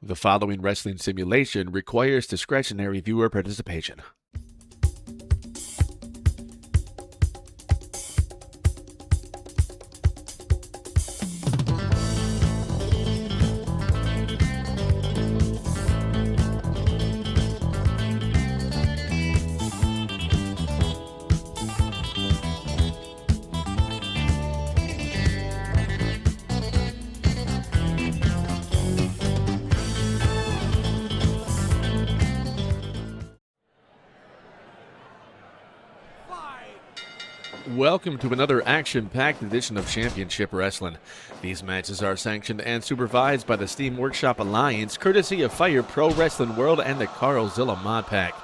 The following wrestling simulation requires discretionary viewer participation. Welcome to another action-packed edition of Championship Wrestling. These matches are sanctioned and supervised by the Steam Workshop Alliance, courtesy of Fire Pro Wrestling World and the Carlzilla Mod Pack.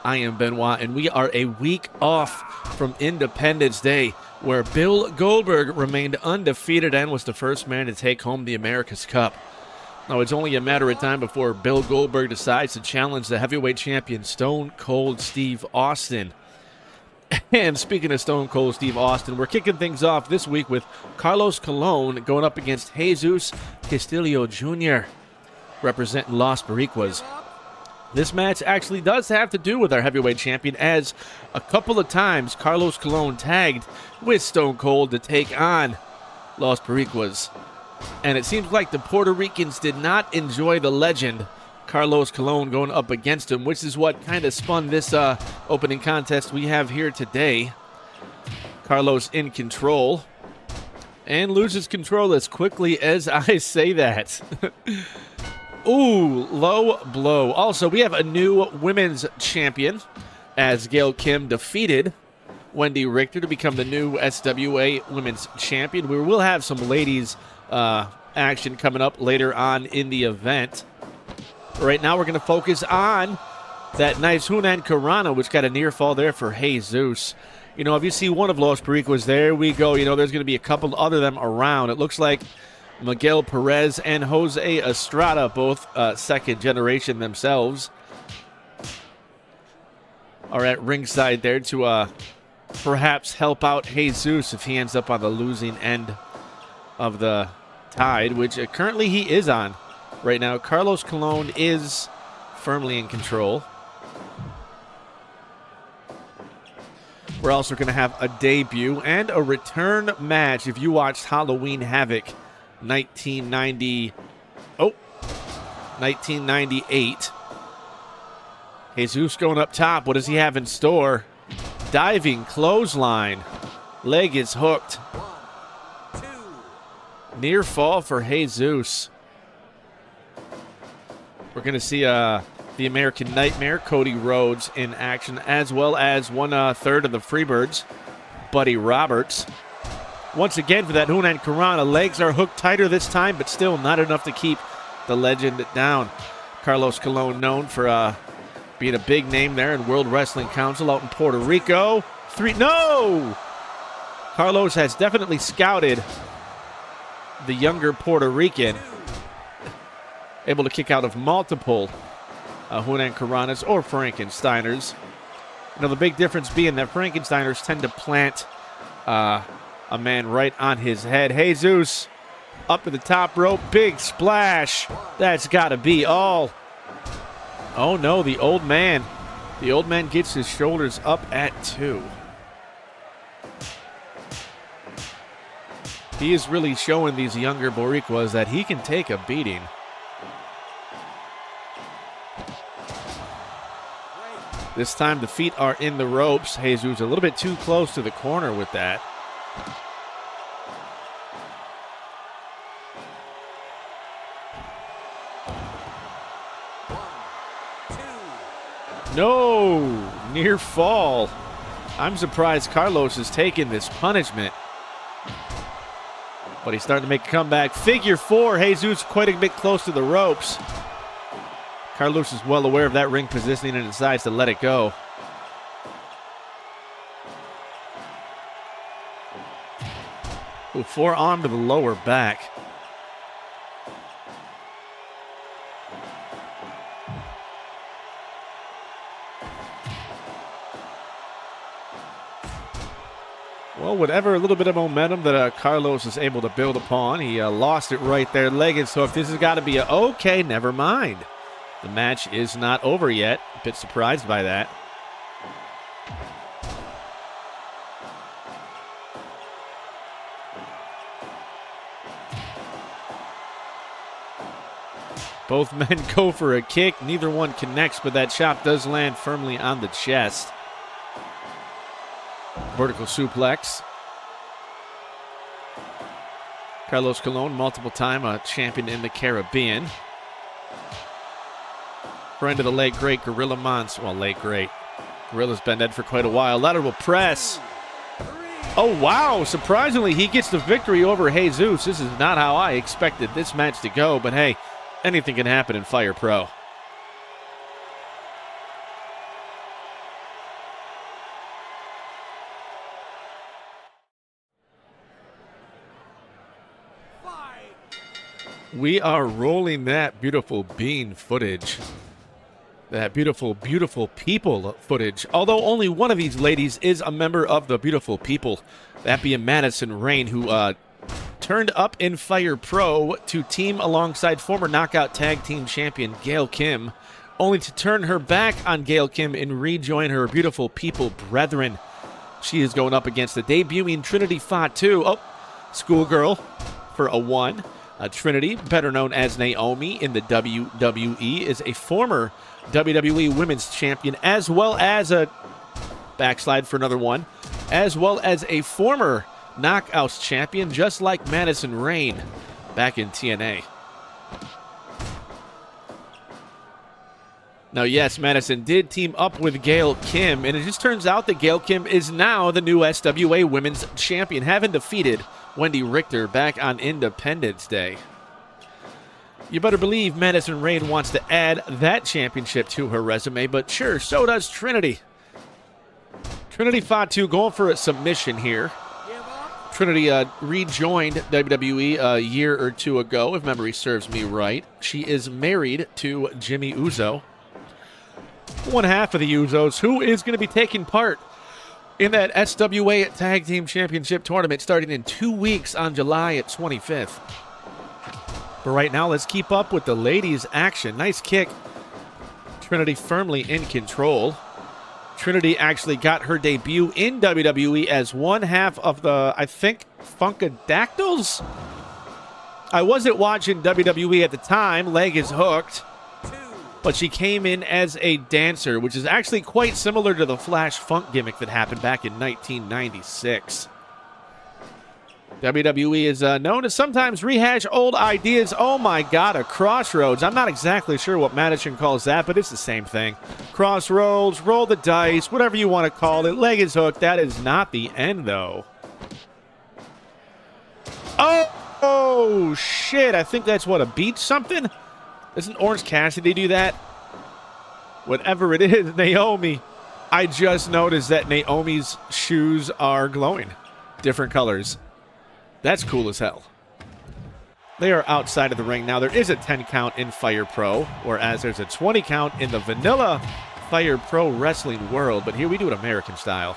I am Benoit, and we are a week off from Independence Day, where Bill Goldberg remained undefeated and was the first man to take home the America's Cup. Now, it's only a matter of time before Bill Goldberg decides to challenge the heavyweight champion Stone Cold Steve Austin. And speaking of Stone Cold Steve Austin, we're kicking things off this week with Carlos Colón going up against Jesús Castillo Jr., representing Los Boricuas. This match actually does have to do with our heavyweight champion, as a couple of times Carlos Colón tagged with Stone Cold to take on Los Boricuas. And it seems like the Puerto Ricans did not enjoy the legend Carlos Colón going up against him, which is what kind of spun this opening contest we have here today. Carlos in control and loses control as quickly as I say that. Ooh, low blow. Also, we have a new women's champion, as Gail Kim defeated Wendy Richter to become the new SWA women's champion. We will have some ladies action coming up later on in the event. Right now, we're going to focus on that nice Heenan Karana, which got a near fall there for Jesús. You know, if you see one of Los Boricuas, there we go. You know, there's going to be a couple other of them around. It looks like Miguel Perez and Jose Estrada, both second generation themselves, are at ringside there to perhaps help out Jesús if he ends up on the losing end of the tide, which currently he is on. Right now, Carlos Colón is firmly in control. We're also going to have a debut and a return match. If you watched Halloween Havoc 1998. Jesús going up top. What does he have in store? Diving clothesline. Leg is hooked. 1, 2. Near fall for Jesús. We're going to see the American Nightmare, Cody Rhodes, in action, as well as one-third of the Freebirds, Buddy Roberts. Once again, for that Heenan Karana, legs are hooked tighter this time, but still not enough to keep the legend down. Carlos Colón, known for being a big name there in World Wrestling Council out in Puerto Rico. No! Carlos has definitely scouted the younger Puerto Rican, able to kick out of multiple Heenan Karanas or Frankensteiners. You know, the big difference being that Frankensteiners tend to plant a man right on his head. Jesús up to the top rope. Big splash. That's got to be all. Oh, no, the old man. The old man gets his shoulders up at 2. He is really showing these younger Boricuas that he can take a beating. This time the feet are in the ropes. Jesús a little bit too close to the corner with that. No! Near fall. I'm surprised Carlos is taking this punishment. But he's starting to make a comeback. Figure 4. Jesús quite a bit close to the ropes. Carlos is well aware of that ring positioning and decides to let it go. Ooh, forearm to the lower back. Well, whatever little bit of momentum that Carlos is able to build upon, he lost it right there. Leg is hooked. This has got to be a okay, never mind. The match is not over yet. A bit surprised by that. Both men go for a kick. Neither one connects, but that chop does land firmly on the chest. Vertical suplex. Carlos Colón, multiple-time champion in the Caribbean. Friend of the late, great Gorilla Monster. Well, late, great. Gorilla's been dead for quite a while. Lateral press. Oh, wow. Surprisingly, he gets the victory over Jesus. This is not how I expected this match to go, but hey, anything can happen in Fire Pro. We are rolling that beautiful bean footage. That beautiful, beautiful people footage. Although only one of these ladies is a member of the beautiful people. That being Madison Rayne, who turned up in Fire Pro to team alongside former Knockout Tag Team Champion Gail Kim, only to turn her back on Gail Kim and rejoin her beautiful people brethren. She is going up against the debuting Trinity Fatu. Oh, schoolgirl for a 1. Trinity, better known as Naomi in the WWE, is a former WWE Women's Champion, as well as a backslide for another 1, as well as a former Knockouts Champion, just like Madison Rayne back in TNA. Now, yes, Madison did team up with Gail Kim, and it just turns out that Gail Kim is now the new SWA Women's Champion, having defeated Wendy Richter back on Independence Day. You better believe Madison Rayne wants to add that championship to her resume, but sure, so does Trinity. Trinity Fatu going for a submission here. Trinity rejoined WWE a year or 2 ago, if memory serves me right. She is married to Jimmy Uso. One half of the Usos, who is going to be taking part in that SWA Tag Team Championship tournament starting in 2 weeks on July 25th. But right now, let's keep up with the ladies' action. Nice kick. Trinity firmly in control. Trinity actually got her debut in WWE as one half of the, I think, Funkadactyls? I wasn't watching WWE at the time. Leg is hooked. But she came in as a dancer, which is actually quite similar to the Flash Funk gimmick that happened back in 1996. WWE is known to sometimes rehash old ideas. Oh my God, a crossroads. I'm not exactly sure what Madison calls that, but it's the same thing. Crossroads, roll the dice, whatever you want to call it. Leg is hooked. That is not the end, though. Oh, shit. I think that's what, a beach something? Doesn't Orange Cassidy do that? Whatever it is, Naomi. I just noticed that Naomi's shoes are glowing. Different colors. That's cool as hell. They are outside of the ring now. There is a 10 count in Fire Pro, whereas there's a 20 count in the vanilla Fire Pro wrestling world. But here we do it American style.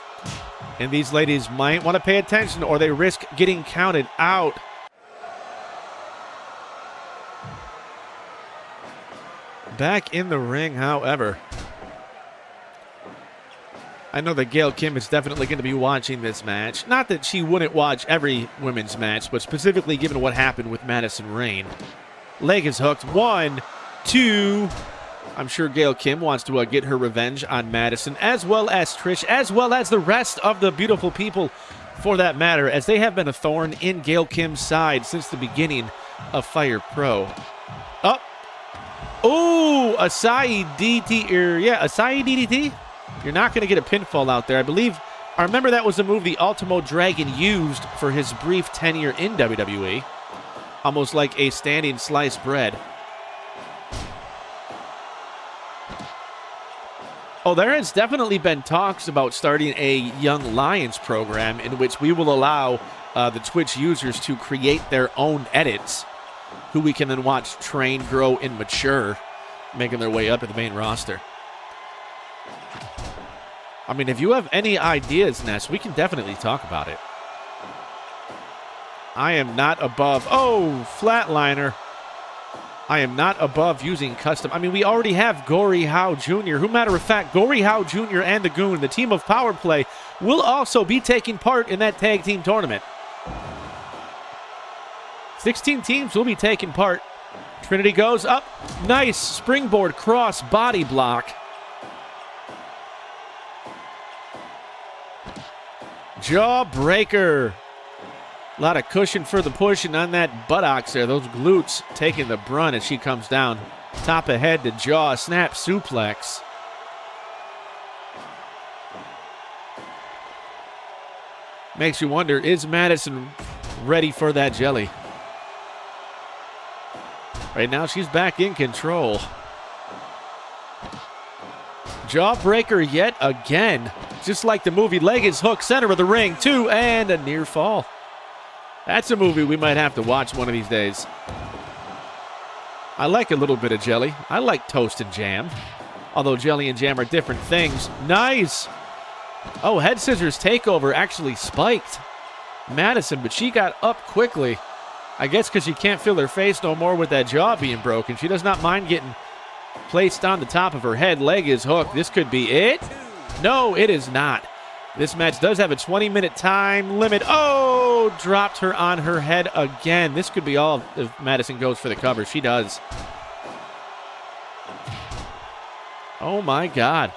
And these ladies might want to pay attention or they risk getting counted out. Back in the ring, however, I know that Gail Kim is definitely going to be watching this match. Not that she wouldn't watch every women's match, but specifically given what happened with Madison Rayne. Leg is hooked. 1, 2. I'm sure Gail Kim wants to get her revenge on Madison, as well as Trish, as well as the rest of the beautiful people, for that matter, as they have been a thorn in Gail Kim's side since the beginning of Fire Pro. Up. Oh, Asai DDT. Asai DDT. You're not going to get a pinfall out there. I remember that was a move the Ultimo Dragon used for his brief tenure in WWE. Almost like a standing sliced bread. Oh, there has definitely been talks about starting a Young Lions program in which we will allow the Twitch users to create their own edits, who we can then watch train, grow, and mature, making their way up to the main roster. I mean, if you have any ideas, Ness, we can definitely talk about it. I am not above. Oh, flatliner. I am not above using custom. I mean, we already have Gory Howe Jr., who, matter of fact, Gory Howe Jr. and the Goon, the team of Power Play, will also be taking part in that tag team tournament. 16 teams will be taking part. Trinity goes up. Nice springboard cross body block. Jawbreaker. A lot of cushion for the pushing on that buttocks there. Those glutes taking the brunt as she comes down. Top of head to jaw. Snap suplex. Makes you wonder, is Madison ready for that jelly? Right now, she's back in control. Jawbreaker yet again. Just like the movie, leg is hooked, center of the ring, 2, and a near fall. That's a movie we might have to watch one of these days. I like a little bit of jelly. I like toast and jam. Although jelly and jam are different things. Nice! Oh, head scissors takeover actually spiked Madison, but she got up quickly. I guess because she can't feel her face no more with that jaw being broken. She does not mind getting placed on the top of her head. Leg is hooked. This could be it. No, it is not. This match does have a 20-minute time limit. Oh, dropped her on her head again. This could be all if Madison goes for the cover. She does. Oh, my God.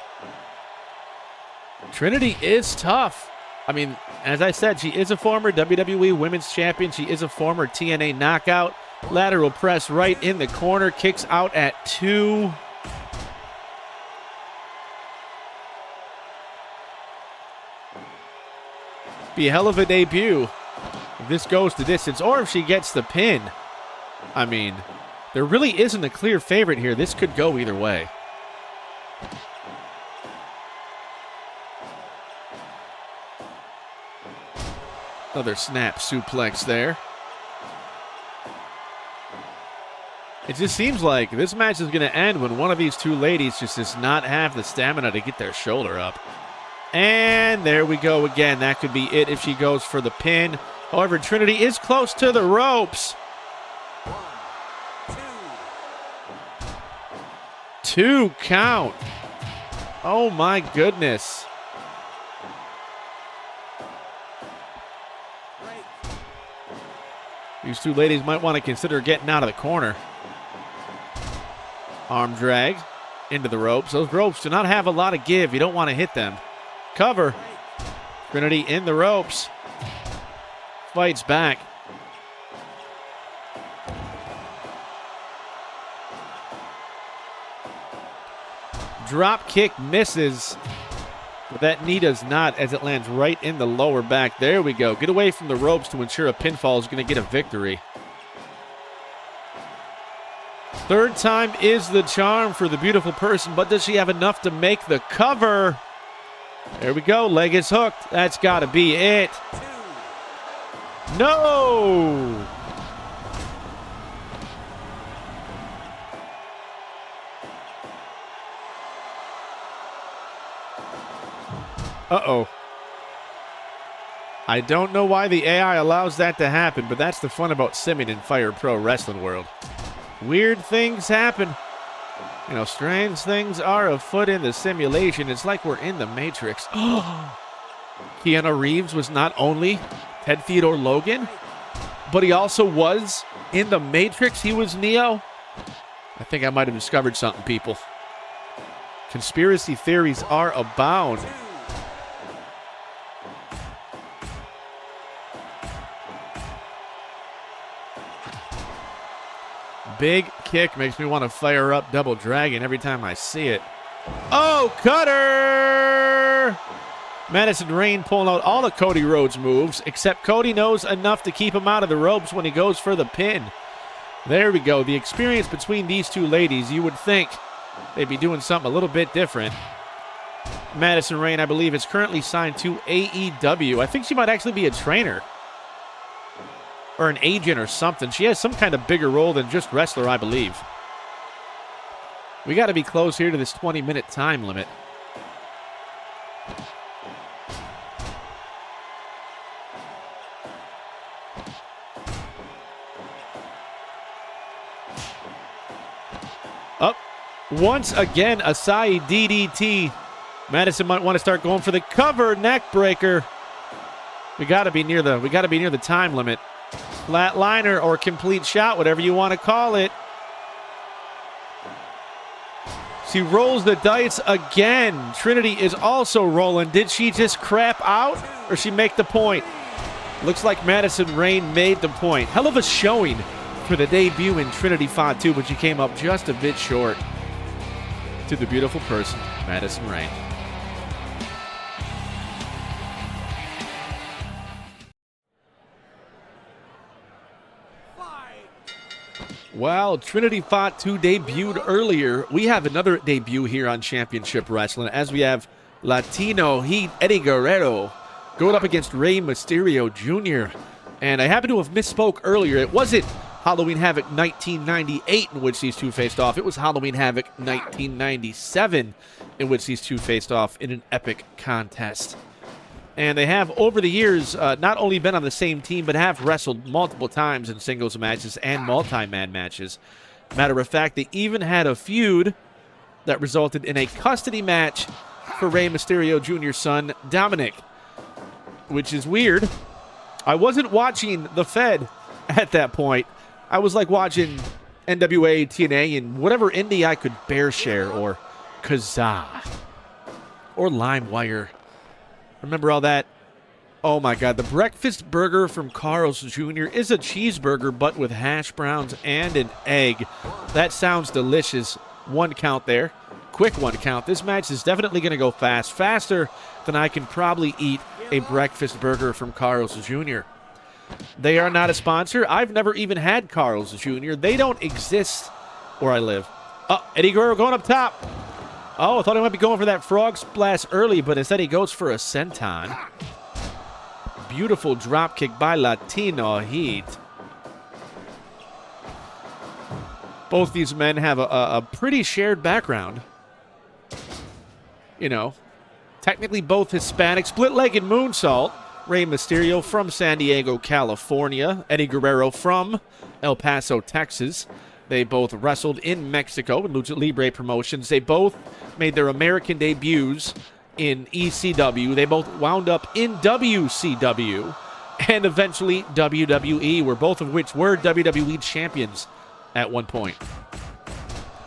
Trinity is tough. I mean, as I said, she is a former WWE Women's Champion. She is a former TNA Knockout. Lateral press right in the corner. Kicks out at 2. Be a hell of a debut if this goes the distance, or if she gets the pin. I mean, there really isn't a clear favorite here. This could go either way. Another snap suplex there. It just seems like this match is going to end when one of these two ladies just does not have the stamina to get their shoulder up. And there we go again. That could be it if she goes for the pin. However, Trinity is close to the ropes. 2 count. Oh my goodness. These two ladies might want to consider getting out of the corner. Arm drag into the ropes. Those ropes do not have a lot of give. You don't want to hit them. Cover. Trinity in the ropes. Fights back. Drop kick misses. But that knee does not, as it lands right in the lower back. There we go. Get away from the ropes to ensure a pinfall is going to get a victory. Third time is the charm for the beautiful person, but does she have enough to make the cover? There we go. Leg is hooked. That's got to be it. No! Uh-oh. I don't know why the AI allows that to happen, but that's the fun about simming in Fire Pro Wrestling World. Weird things happen. You know, strange things are afoot in the simulation. It's like we're in the Matrix. Keanu Reeves was not only Ted Theodore Logan, but he also was in the Matrix. He was Neo. I think I might have discovered something, people. Conspiracy theories are abound. Big kick makes me want to fire up Double Dragon every time I see it. Oh, cutter! Madison Rayne pulling out all of Cody Rhodes' moves, except Cody knows enough to keep him out of the ropes when he goes for the pin. There we go. The experience between these two ladies, you would think they'd be doing something a little bit different. Madison Rayne, I believe, is currently signed to AEW. I think she might actually be a trainer. Or an agent or something. She has some kind of bigger role than just wrestler, I believe. We got to be close here to this 20-minute time limit. Once again, a side DDT. Madison might want to start going for the cover neck breaker. We gotta be near the time limit. Flatliner or complete shot, whatever you want to call it. She rolls the dice again. Trinity is also rolling. Did she just crap out or she make the point? Looks like Madison Rayne made the point. Hell of a showing for the debut in Trinity Fatu, but she came up just a bit short to the beautiful person, Madison Rayne. Well, Trinity Fatu debuted earlier. We have another debut here on Championship Wrestling, as we have Latino Heat Eddie Guerrero going up against Rey Mysterio Jr. And I happen to have misspoke earlier. It wasn't Halloween Havoc 1998 in which these two faced off. It was Halloween Havoc 1997 in which these two faced off in an epic contest. And they have, over the years, not only been on the same team, but have wrestled multiple times in singles matches and multi-man matches. Matter of fact, they even had a feud that resulted in a custody match for Rey Mysterio Jr.'s son, Dominic. Which is weird. I wasn't watching the Fed at that point. I was like watching NWA, TNA, and whatever indie I could bear share, or Kazaa, or LimeWire. Remember all that? Oh my God, the breakfast burger from Carl's Jr. is a cheeseburger, but with hash browns and an egg. That sounds delicious. One count there. Quick one count. This match is definitely going to go fast. Faster than I can probably eat a breakfast burger from Carl's Jr. They are not a sponsor. I've never even had Carl's Jr. They don't exist where I live. Oh, Eddie Guerrero going up top. Oh, I thought he might be going for that frog splash early, but instead he goes for a senton. Beautiful drop kick by Latino Heat. Both these men have a pretty shared background. You know, technically both Hispanic. Split-legged moonsault. Rey Mysterio from San Diego, California. Eddie Guerrero from El Paso, Texas. They both wrestled in Mexico in Lucha Libre Promotions. They both made their American debuts in ECW. They both wound up in WCW and eventually WWE, where both of which were WWE champions at one point.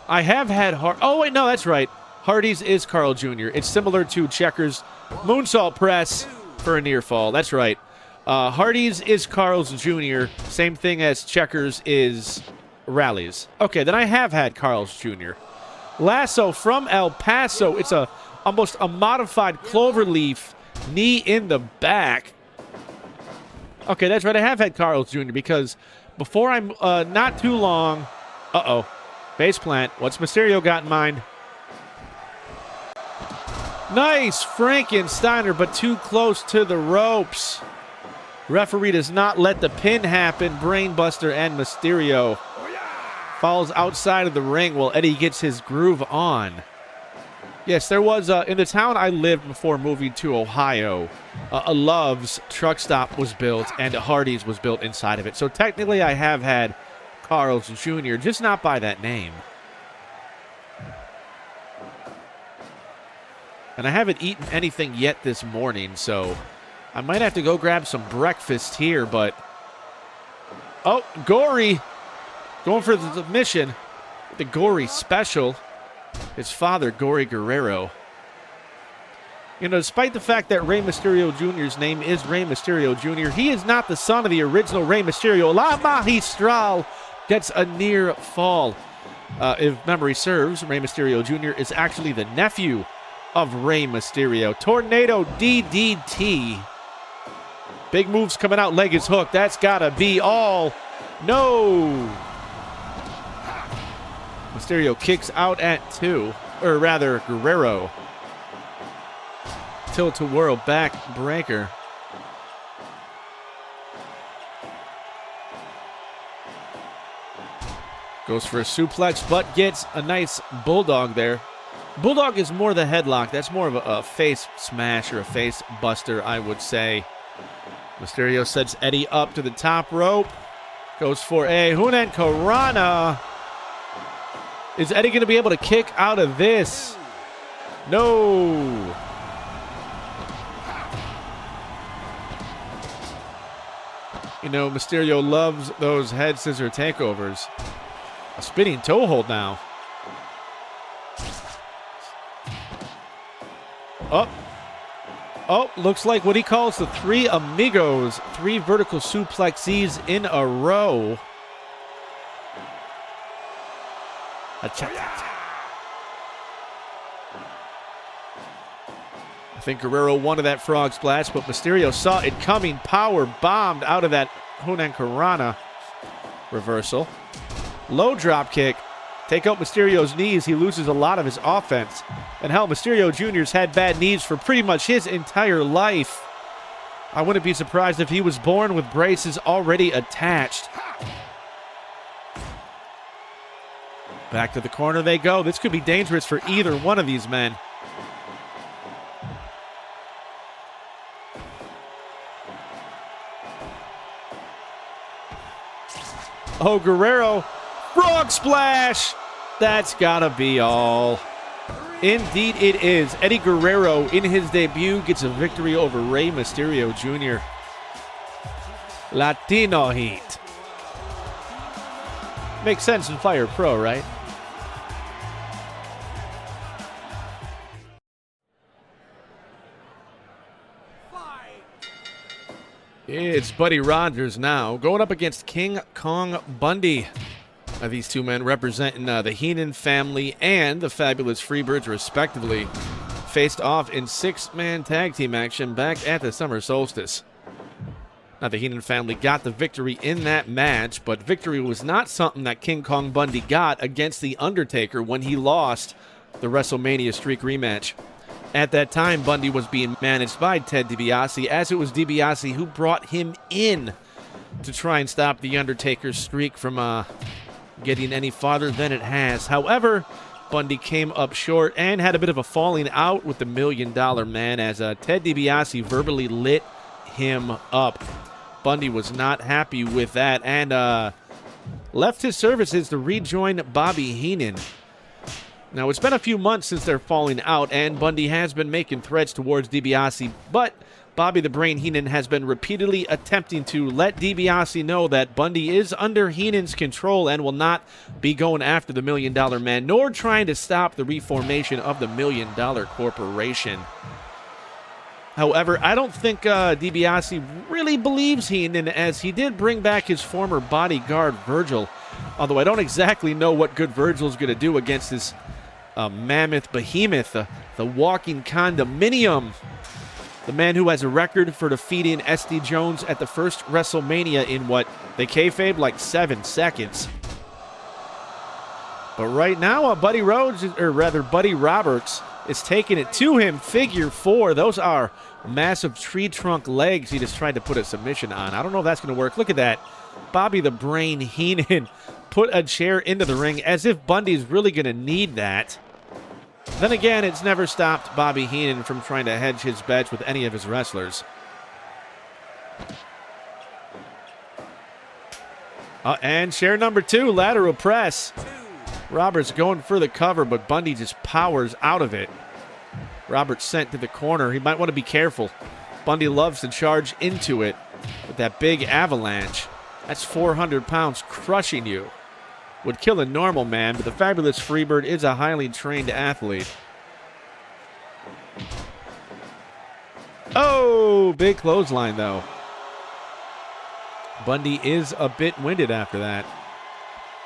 I have had oh, wait, no, that's right. Hardy's is Carl Jr. It's similar to Checker's moonsault press for a near fall. That's right. Hardy's is Carl's Jr. Same thing as Checker's is Rally's. Okay, then I have had Carl's Jr. Lasso from El Paso. It's almost a modified cloverleaf knee in the back. Okay, that's right. I have had Carl's Jr. because before I'm not too long. Uh-oh. Base plant. What's Mysterio got in mind? Nice Frankensteiner, but too close to the ropes. Referee does not let the pin happen. Brainbuster and Mysterio falls outside of the ring while Eddie gets his groove on. Yes, there was, in the town I lived before moving to Ohio, a Love's truck stop was built and a Hardee's was built inside of it. So technically I have had Carl's Jr., just not by that name. And I haven't eaten anything yet this morning, so I might have to go grab some breakfast here, but... Oh, Gory! Going for the submission. The Gory special. His father, Gory Guerrero. You know, despite the fact that Rey Mysterio Jr.'s name is Rey Mysterio Jr., he is not the son of the original Rey Mysterio. La Magistral gets a near fall. If memory serves, Rey Mysterio Jr. is actually the nephew of Rey Mysterio. Tornado DDT. Big moves coming out. Leg is hooked. That's gotta be all. No. Mysterio kicks out at 2. Or rather, Guerrero. Tilt-a-whirl back breaker. Goes for a suplex, but gets a nice bulldog there. Bulldog is more the headlock. That's more of a face smash or a face buster, I would say. Mysterio sets Eddie up to the top rope. Goes for a Heenan Karana. Is Eddie going to be able to kick out of this? No. You know, Mysterio loves those head scissor takeovers. A spinning toe hold now. Oh. Oh, looks like what he calls the three amigos. 3 vertical suplexes in a row. I think Guerrero wanted that frog splash, but Mysterio saw it coming. Power bombed out of that Heenan Karana reversal. Low drop kick. Take out Mysterio's knees. He loses a lot of his offense. And hell, Mysterio Jr.'s had bad knees for pretty much his entire life. I wouldn't be surprised if he was born with braces already attached. Back to the corner they go. This could be dangerous for either one of these men. Oh, Guerrero. Frog splash! That's gotta be all. Indeed it is. Eddie Guerrero, in his debut, gets a victory over Rey Mysterio Jr. Latino Heat. Makes sense in Fire Pro, right? It's Buddy Rogers now, going up against King Kong Bundy. These two men representing the Heenan family and the Fabulous Freebirds, respectively, faced off in 6-man tag team action back at the summer solstice. Now, the Heenan family got the victory in that match, but victory was not something that King Kong Bundy got against The Undertaker when he lost the WrestleMania streak rematch. At that time, Bundy was being managed by Ted DiBiase, as it was DiBiase who brought him in to try and stop The Undertaker's streak from getting any farther than it has. However, Bundy came up short and had a bit of a falling out with the $1 Million Man as Ted DiBiase verbally lit him up. Bundy was not happy with that and left his services to rejoin Bobby Heenan. Now, it's been a few months since their falling out, and Bundy has been making threats towards DiBiase, but Bobby the Brain Heenan has been repeatedly attempting to let DiBiase know that Bundy is under Heenan's control and will not be going after the $1 Million Man, nor trying to stop the reformation of the $1 Million Corporation. However, I don't think DiBiase really believes Heenan, as he did bring back his former bodyguard, Virgil. Although I don't exactly know what good Virgil's going to do against this mammoth behemoth, the walking condominium. The man who has a record for defeating SD Jones at the first WrestleMania in what they kayfabe like 7 seconds. But right now, Buddy Rhodes, or rather Buddy Roberts, is taking it to him. Figure 4. Those are massive tree trunk legs he just tried to put a submission on. I don't know if that's going to work. Look at that. Bobby the Brain Heenan put a chair into the ring as if Bundy's really going to need that. Then again, it's never stopped Bobby Heenan from trying to hedge his bets with any of his wrestlers. And chair number 2, lateral press. Roberts going for the cover, but Bundy just powers out of it. Roberts sent to the corner. He might want to be careful. Bundy loves to charge into it with that big avalanche. That's 400 pounds crushing you. Would kill a normal man, but the Fabulous Freebird is a highly trained athlete. Oh, big clothesline, though. Bundy is a bit winded after that.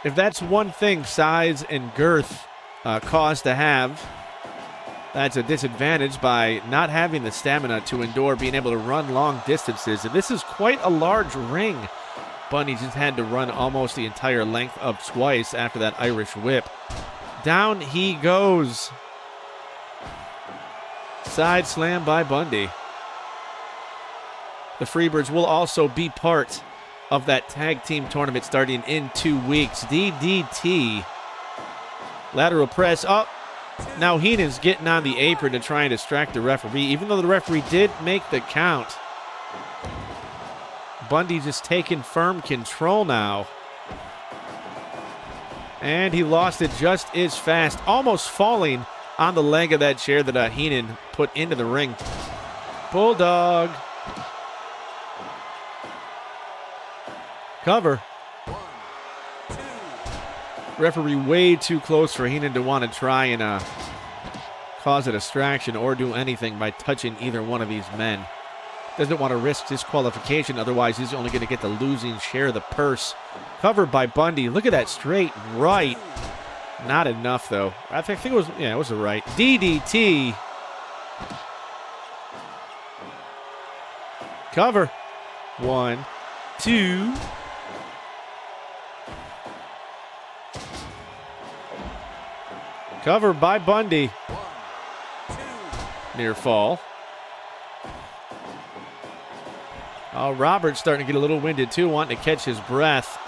If that's one thing size and girth cause to have, that's a disadvantage by not having the stamina to endure being able to run long distances. And this is quite a large ring. Bundy just had to run almost the entire length of twice after that Irish whip. Down he goes. Side slam by Bundy. The Freebirds will also be part of that tag team tournament starting in 2 weeks. DDT. Lateral press up. Now Heenan's getting on the apron to try and distract the referee, even though the referee did make the count. Bundy just taking firm control now. And he lost it just as fast, almost falling on the leg of that chair that Heenan put into the ring. Bulldog. Cover. Referee way too close for Heenan to want to try and cause a distraction or do anything by touching either one of these men. Doesn't want to risk disqualification, otherwise he's only going to get the losing share of the purse. Covered by Bundy. Look at that straight right. Not enough, though. I think it was, yeah, it was a right. DDT. Cover. 1, 2. Cover by Bundy. 1, 2. Near fall. Oh, Roberts starting to get a little winded, too, wanting to catch his breath.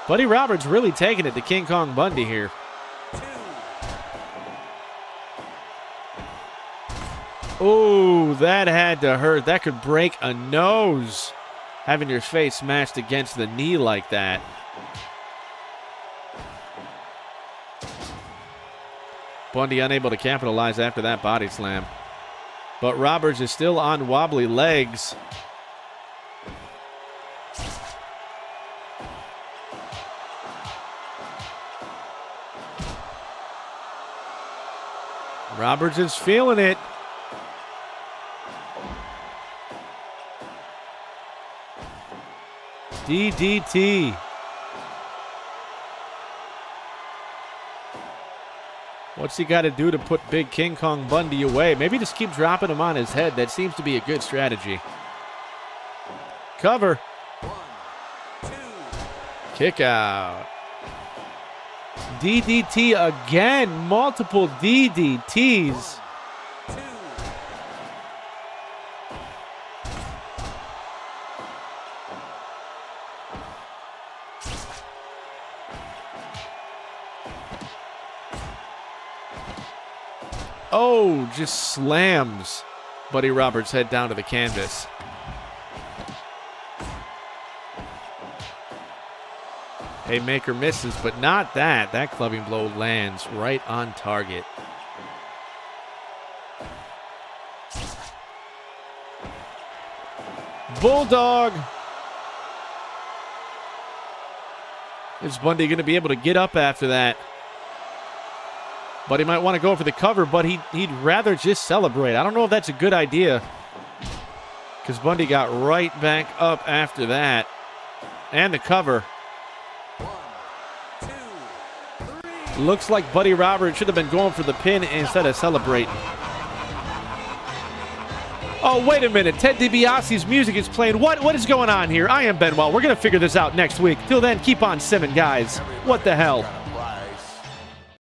Buddy Roberts really taking it to King Kong Bundy here. 2. Oh, that had to hurt. That could break a nose, having your face smashed against the knee like that. Bundy unable to capitalize after that body slam. But Roberts is still on wobbly legs. Roberts is feeling it. DDT. What's he got to do to put big King Kong Bundy away? Maybe just keep dropping him on his head. That seems to be a good strategy. Cover. 1, 2. Kick out. DDT again. Multiple DDTs. 2. Oh, just slams Buddy Roberts' head down to the canvas. Haymaker misses, but not that. That clubbing blow lands right on target. Bulldog. Is Bundy going to be able to get up after that? But he might want to go for the cover, but he'd rather just celebrate. I don't know if that's a good idea, because Bundy got right back up after that. And the cover. 1, 2, 3. Looks like Buddy Roberts should have been going for the pin instead of celebrating. Oh, wait a minute. Ted DiBiase's music is playing. What is going on here? I am Benwell. We're going to figure this out next week. Till then, keep on simming, guys. What the hell?